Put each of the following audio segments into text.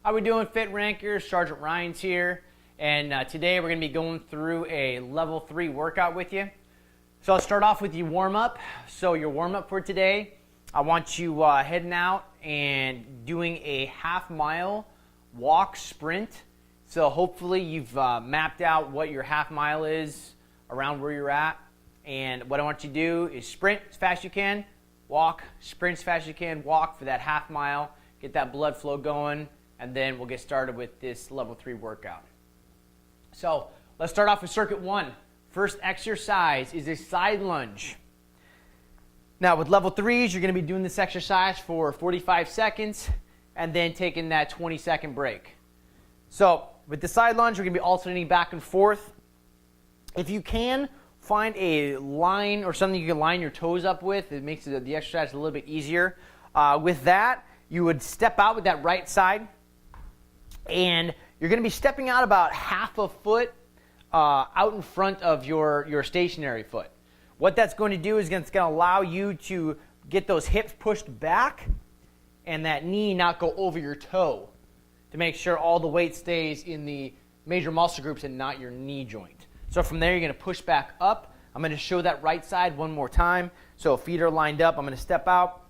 How we doing, FitRankers? Sgt Rians here, and today we're going to be going through a level 3 workout with you. So I'll start off with your warm-up. So your warm-up for today, I want you heading out and doing a half-mile walk sprint. So hopefully you've mapped out what your half-mile is around where you're at, and what I want you to do is sprint as fast as you can, walk, sprint as fast as you can, walk for that half-mile, get that blood flow going, and then we'll get started with this level 3 workout. So let's start off with circuit 1. First exercise is a side lunge. Now with level 3s, you're going to be doing this exercise for 45 seconds and then taking that 20-second break. So with the side lunge, we're going to be alternating back and forth. If you can, find a line or something you can line your toes up with. It makes the exercise a little bit easier. With that, you would step out with that right side, and you're going to be stepping out about half a foot out in front of your stationary foot. What that's going to do is it's going to allow you to get those hips pushed back and that knee not go over your toe to make sure all the weight stays in the major muscle groups and not your knee joint. So from there, you're going to push back up. I'm going to show that right side one more time. So feet are lined up. I'm going to step out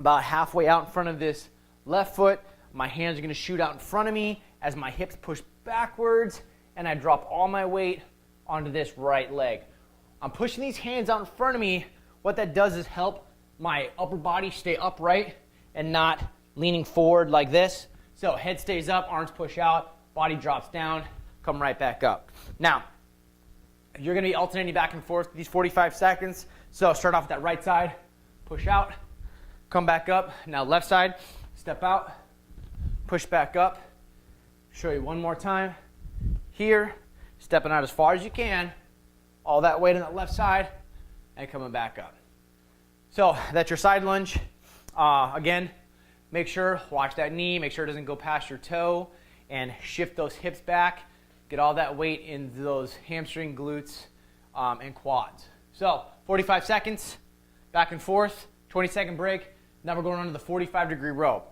about halfway out in front of this left foot. My hands are going to shoot out in front of me as my hips push backwards, and I drop all my weight onto this right leg. I'm pushing these hands out in front of me. What that does is help my upper body stay upright and not leaning forward like this. So head stays up, arms push out, body drops down, come right back up. Now, you're going to be alternating back and forth these 45 seconds. So start off with that right side, push out, come back up. Now left side, step out, push back up. Show you one more time. Here, stepping out as far as you can, all that weight on that left side, and coming back up. So that's your side lunge. Again, make sure, watch that knee, make sure it doesn't go past your toe, and shift those hips back. Get all that weight in those hamstring, glutes, and quads. So 45 seconds, back and forth, 20-second break. Now we're going on to the 45-degree row.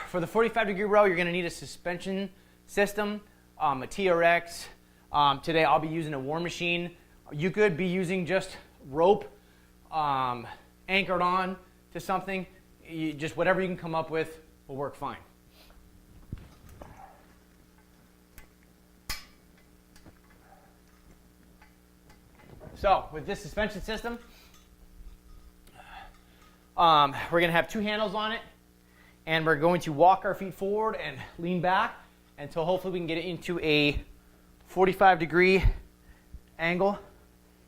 For the 45-degree row, you're going to need a suspension system, a TRX. Today I'll be using a war machine. You could be using just rope anchored on to something. Just whatever you can come up with will work fine. So with this suspension system, we're going to have 2 handles on it, and we're going to walk our feet forward and lean back until hopefully we can get it into a 45-degree angle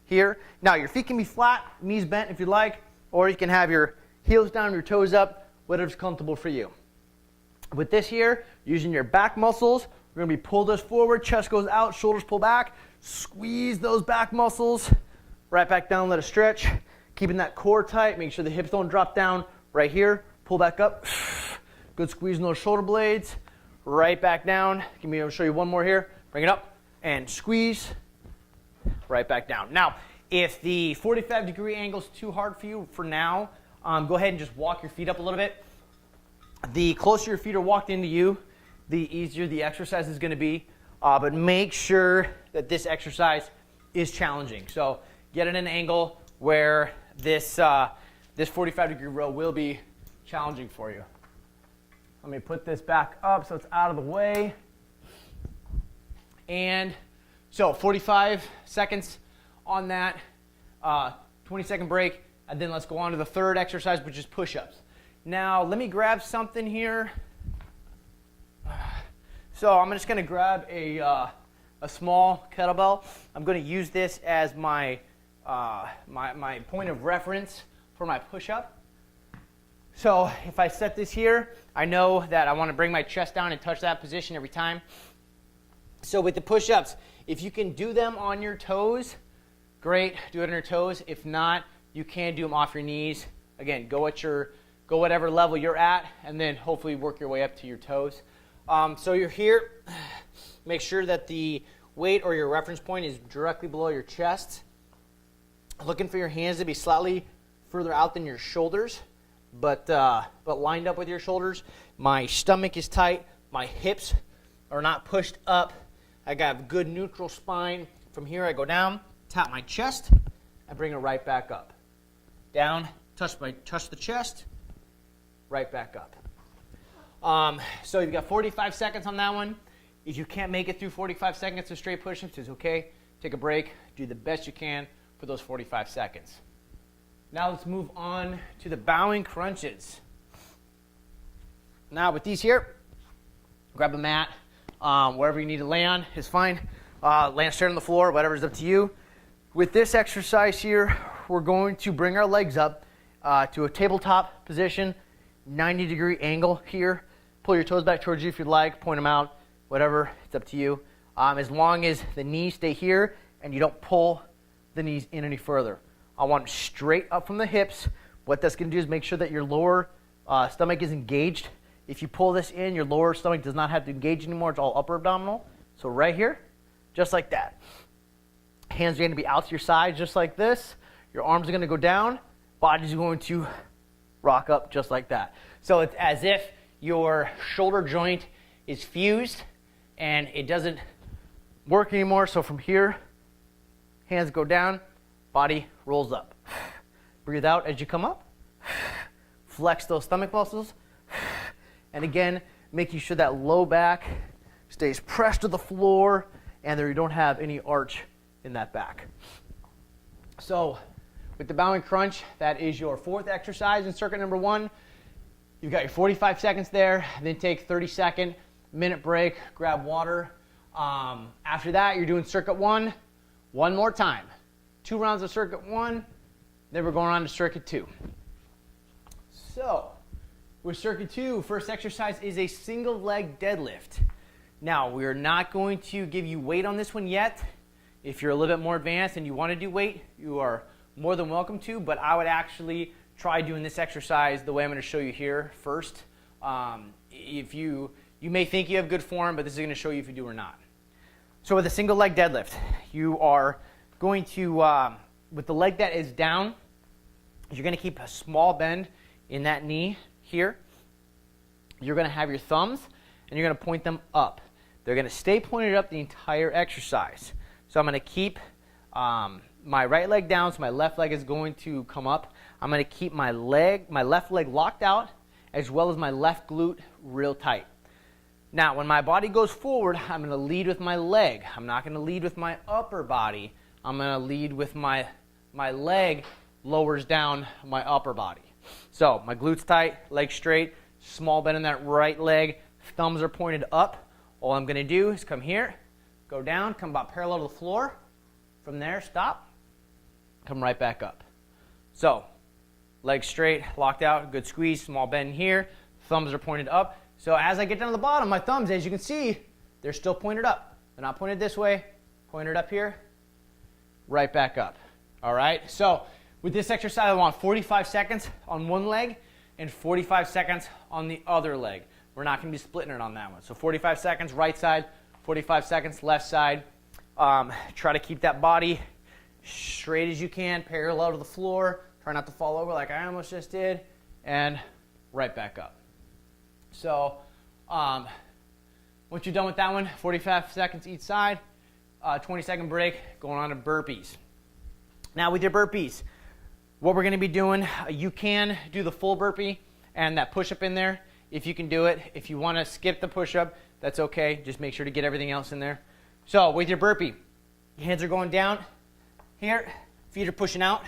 here. Now your feet can be flat, knees bent if you'd like, or you can have your heels down, your toes up, whatever's comfortable for you. With this here, using your back muscles, we're going to be pull this forward, chest goes out, shoulders pull back, squeeze those back muscles, right back down, let it stretch, keeping that core tight, make sure the hips don't drop down right here, pull back up, good squeeze in those shoulder blades, right back down. I'll show you one more here, bring it up, and squeeze, right back down. Now, if the 45-degree angle is too hard for you for now, go ahead and just walk your feet up a little bit. The closer your feet are walked into you, the easier the exercise is going to be. But make sure that this exercise is challenging. So get at an angle where this 45-degree row will be challenging for you. Let me put this back up so it's out of the way. And so 45 seconds on that, 20-second break, and then let's go on to the third exercise, which is push-ups. Now let me grab something here. So I'm just going to grab a small kettlebell. I'm going to use this as my point of reference for my push-up. So if I set this here, I know that I want to bring my chest down and touch that position every time. So with the push-ups, if you can do them on your toes, great, do it on your toes. If not, you can do them off your knees. Again, go whatever level you're at, and then hopefully work your way up to your toes. So you're here, make sure that the weight or your reference point is directly below your chest. Looking for your hands to be slightly further out than your shoulders, but lined up with your shoulders. My stomach is tight, my hips are not pushed up. I got a good neutral spine. From here I go down, tap my chest, and bring it right back up. Down, touch the chest, right back up. So you've got 45 seconds on that one. If you can't make it through 45 seconds of straight push-ups, it's okay. Take a break, do the best you can for those 45 seconds. Now let's move on to the bowing crunches. Now with these here, grab a mat, wherever you need to lay on is fine. Land straight on the floor, whatever's up to you. With this exercise here, we're going to bring our legs up to a tabletop position, 90-degree angle here. Pull your toes back towards you if you'd like, point them out, whatever, it's up to you. As long as the knees stay here and you don't pull the knees in any further. I want them straight up from the hips. What that's going to do is make sure that your lower stomach is engaged. If you pull this in, your lower stomach does not have to engage anymore. It's all upper abdominal. So right here, just like that. Hands are going to be out to your sides just like this. Your arms are going to go down. Body's going to rock up just like that. So it's as if your shoulder joint is fused and it doesn't work anymore. So from here, hands go down, body rolls up. Breathe out as you come up. Flex those stomach muscles. And again, making sure that low back stays pressed to the floor and that you don't have any arch in that back. So with the bowing crunch, that is your fourth exercise in circuit number 1. You've got your 45 seconds there, then take 30-second minute break, grab water. After that, you're doing circuit 1 one more time. 2 rounds of circuit 1, then we're going on to circuit 2. So with circuit 2, first exercise is a single leg deadlift. Now, we're not going to give you weight on this one yet. If you're a little bit more advanced and you want to do weight, you are more than welcome to, but I would actually try doing this exercise the way I'm going to show you here first. If you may think you have good form, but this is going to show you if you do or not. So with a single leg deadlift, you are going to, with the leg that is down, you're going to keep a small bend in that knee here. You're going to have your thumbs and you're going to point them up. They're going to stay pointed up the entire exercise. So I'm going to keep my right leg down, so my left leg is going to come up. I'm going to keep my left leg locked out, as well as my left glute real tight. Now, when my body goes forward, I'm going to lead with my leg. I'm not going to lead with my upper body. I'm going to lead with my leg lowers down my upper body. So my glutes tight, leg straight, small bend in that right leg, thumbs are pointed up. All I'm going to do is come here, go down, come about parallel to the floor. From there, stop, come right back up. So legs straight, locked out, good squeeze, small bend here, thumbs are pointed up. So as I get down to the bottom, my thumbs, as you can see, they're still pointed up. They're not pointed this way, pointed up here, right back up. All right, so with this exercise, I want 45 seconds on one leg and 45 seconds on the other leg. We're not going to be splitting it on that one. So 45 seconds right side, 45 seconds left side. Try to keep that body straight as you can, parallel to the floor. Try not to fall over like I almost just did, and right back up. So once you're done with that one, 45 seconds each side, 20-second break, going on to burpees. Now with your burpees, what we're going to be doing, you can do the full burpee and that push-up in there if you can do it. If you want to skip the push-up, that's okay. Just make sure to get everything else in there. So with your burpee, your hands are going down here, feet are pushing out.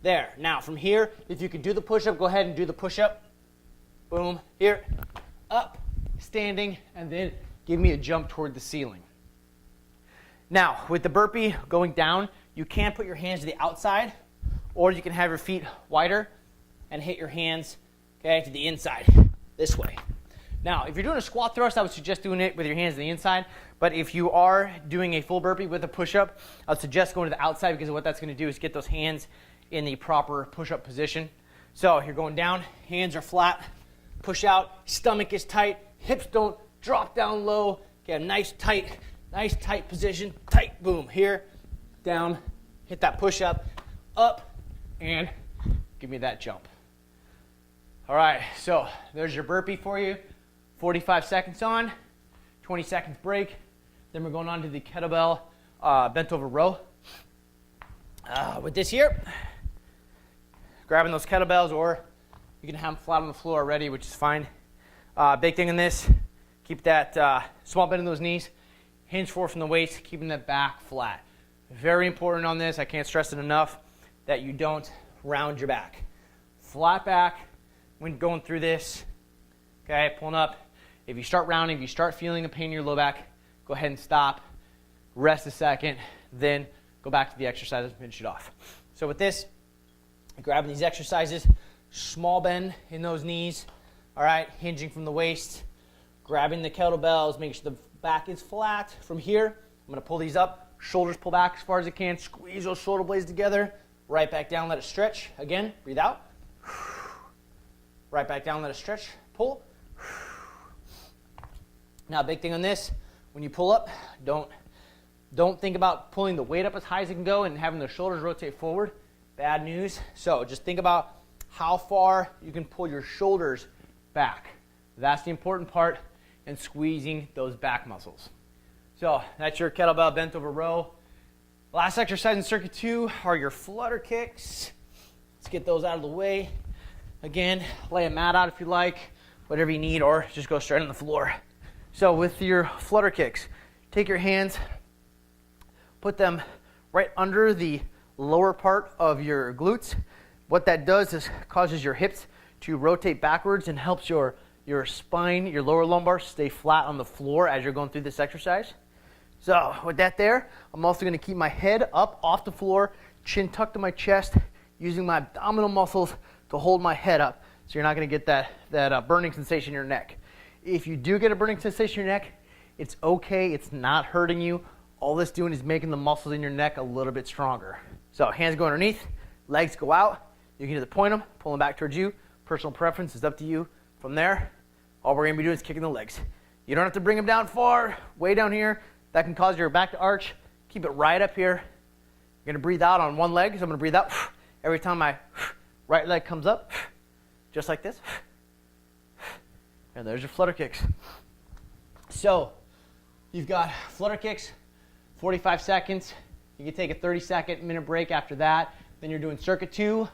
There. Now from here, if you can do the push-up, go ahead and do the push-up. Boom. Here, up, standing, and then give me a jump toward the ceiling. Now with the burpee going down, you can put your hands to the outside, or you can have your feet wider and hit your hands, okay, to the inside, this way. Now, if you're doing a squat thrust, I would suggest doing it with your hands to the inside. But if you are doing a full burpee with a push-up, I would suggest going to the outside, because what that's going to do is get those hands in the proper push-up position. So you're going down, hands are flat, push out, stomach is tight, hips don't drop down low. Okay, nice tight position, tight, boom, here, down, hit that push-up, up, and give me that jump. All right, so there's your burpee for you. 45 seconds on, 20 seconds break. Then we're going on to the kettlebell bent over row. With this here, grabbing those kettlebells, or you can have them flat on the floor already, which is fine. Big thing in this, keep that small bend in those knees, hinge forward from the waist, keeping that back flat. Very important on this, I can't stress it enough, that you don't round your back. Flat back when going through this, okay, pulling up. If you start rounding, if you start feeling a pain in your low back, go ahead and stop, rest a second, then go back to the exercise and finish it off. So with this, grabbing these exercises, small bend in those knees, all right, hinging from the waist, grabbing the kettlebells, making sure the back is flat. From here, I'm gonna pull these up, shoulders pull back as far as I can, squeeze those shoulder blades together, right back down, let it stretch. Again, breathe out. Right back down, let it stretch, pull. Now, big thing on this, when you pull up, don't think about pulling the weight up as high as it can go and having the shoulders rotate forward. Bad news. So just think about how far you can pull your shoulders back. That's the important part in squeezing those back muscles. So that's your kettlebell bent over row. Last exercise in circuit 2 are your flutter kicks. Let's get those out of the way. Again, lay a mat out if you like, whatever you need, or just go straight on the floor. So with your flutter kicks, take your hands, put them right under the lower part of your glutes. What that does is causes your hips to rotate backwards and helps your spine, your lower lumbar, stay flat on the floor as you're going through this exercise. So with that there, I'm also going to keep my head up off the floor, chin tucked to my chest, using my abdominal muscles to hold my head up, so you're not going to get that burning sensation in your neck. If you do get a burning sensation in your neck, it's okay, it's not hurting you. All this doing is making the muscles in your neck a little bit stronger. So hands go underneath, legs go out. You can either point them, pull them back towards you. Personal preference is up to you. From there, all we're going to be doing is kicking the legs. You don't have to bring them down far, way down here. That can cause your back to arch. Keep it right up here. You're going to breathe out on one leg, so I'm going to breathe out every time my right leg comes up, just like this. And there's your flutter kicks. So you've got flutter kicks, 45 seconds. You can take a 30-minute break after that. Then you're doing circuit 2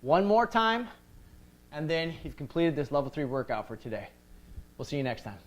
one more time, and then you've completed this level 3 workout for today. We'll see you next time.